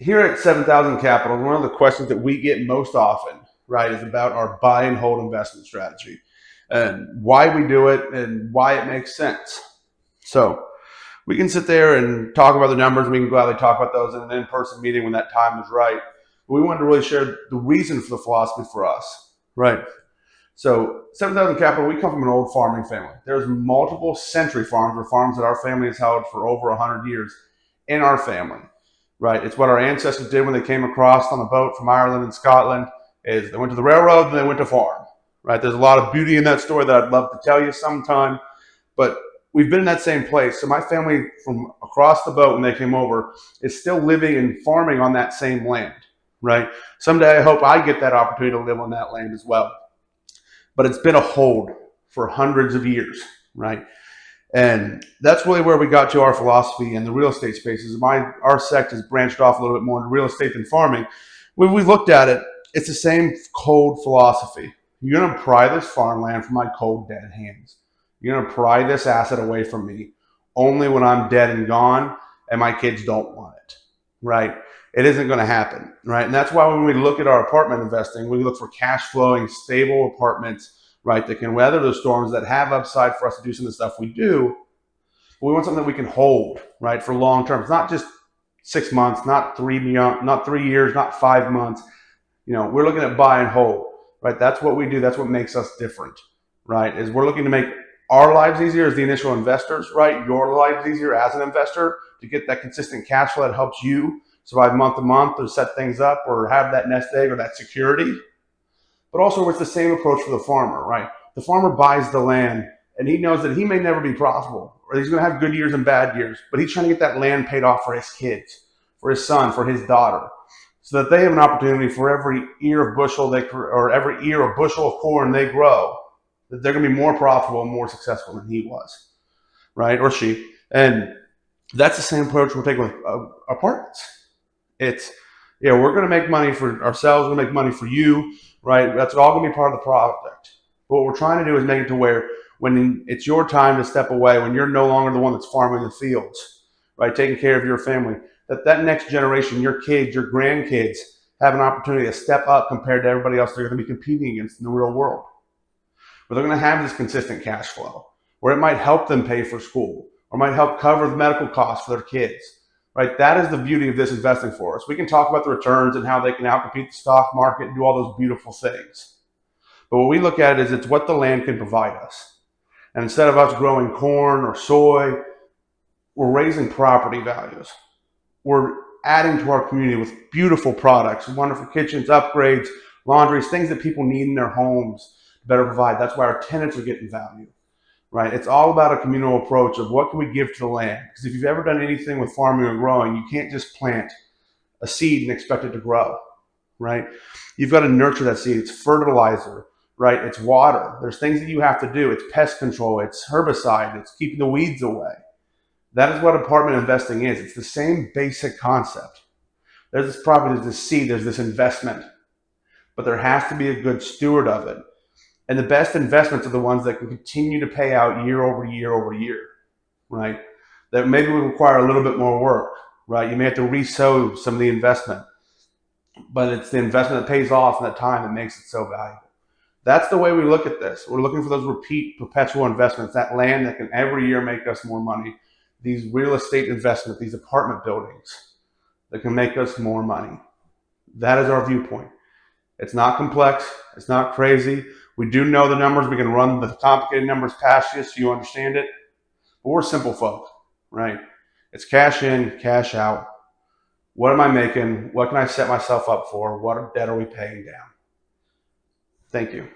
Here at 7,000 Capital, one of the questions that we get most often, right, is about our buy and hold investment strategy and why we do it and why it makes sense. So we can sit there and talk about the numbers. We can gladly talk about those in an in-person meeting when that time is right. But we wanted to really share the reason for the philosophy for us, right? So 7,000 Capital, we come from an old farming family. There's multiple century farms or farms that our family has held for over 100 years in our family, right? It's what our ancestors did when they came across on a boat from Ireland and Scotland is they went to the railroad and they went to farm, right? There's a lot of beauty in that story that I'd love to tell you sometime, but we've been in that same place. So my family from across the boat when they came over is still living and farming on that same land, right? Someday I hope I get that opportunity to live on that land as well. But it's been a hold for hundreds of years, right? And that's really where we got to our philosophy in the real estate spaces. Our sect has branched off a little bit more into real estate than farming. When we looked at it, it's the same cold philosophy. You're going to pry this farmland from my cold, dead hands. You're going to pry this asset away from me only when I'm dead and gone and my kids don't want it, right? It isn't going to happen, right? And that's why when we look at our apartment investing, we look for cash flowing, stable apartments, right, that can weather the storms, that have upside for us to do some of the stuff we do. But we want something that we can hold, right, for long term. It's not just 6 months, not 3 years, not 5 months. We're looking at buy and hold, right? That's what we do. That's what makes us different, right? Is we're looking to make our lives easier as the initial investors, right? Your lives easier as an investor to get that consistent cash flow that helps you survive month to month or set things up or have that nest egg or that security. But also it's the same approach for the farmer, right? The farmer buys the land and he knows that he may never be profitable or he's going to have good years and bad years, but he's trying to get that land paid off for his kids, for his son, for his daughter, so that they have an opportunity for every ear of bushel or every ear or bushel of corn they grow, that they're going to be more profitable and more successful than he was, right? Or she. And that's the same approach we'll take with apartments. It's, we're going to make money for ourselves. We're going to make money for you, right? That's all going to be part of the project. But what we're trying to do is make it to where when it's your time to step away, when you're no longer the one that's farming the fields, right, taking care of your family, that next generation, your kids, your grandkids, have an opportunity to step up compared to everybody else they're going to be competing against in the real world. But they're going to have this consistent cash flow, where it might help them pay for school, or might help cover the medical costs for their kids. Right, that is the beauty of this investing for us. We can talk about the returns and how they can outcompete the stock market and do all those beautiful things. But what we look at is it's what the land can provide us. And instead of us growing corn or soy, we're raising property values. We're adding to our community with beautiful products, wonderful kitchens, upgrades, laundries, things that people need in their homes to better provide. That's why our tenants are getting value. Right? It's all about a communal approach of what can we give to the land. Because if you've ever done anything with farming or growing, you can't just plant a seed and expect it to grow, right? You've got to nurture that seed. It's fertilizer, right? It's water. There's things that you have to do. It's pest control. It's herbicide. It's keeping the weeds away. That is what apartment investing is. It's the same basic concept. There's this property, there's this seed, there's this investment, but there has to be a good steward of it. And the best investments are the ones that can continue to pay out year over year over year, right? That maybe will require a little bit more work, right? You may have to re-sow some of the investment, but it's the investment that pays off in that time that makes it so valuable. That's the way we look at this. We're looking for those repeat perpetual investments, that land that can every year make us more money, these real estate investments, these apartment buildings that can make us more money. That is our viewpoint. It's not complex. It's not crazy. We do know the numbers. We can run the complicated numbers past you so you understand it. But we're simple folk, right? It's cash in, cash out. What am I making? What can I set myself up for? What debt are we paying down? Thank you.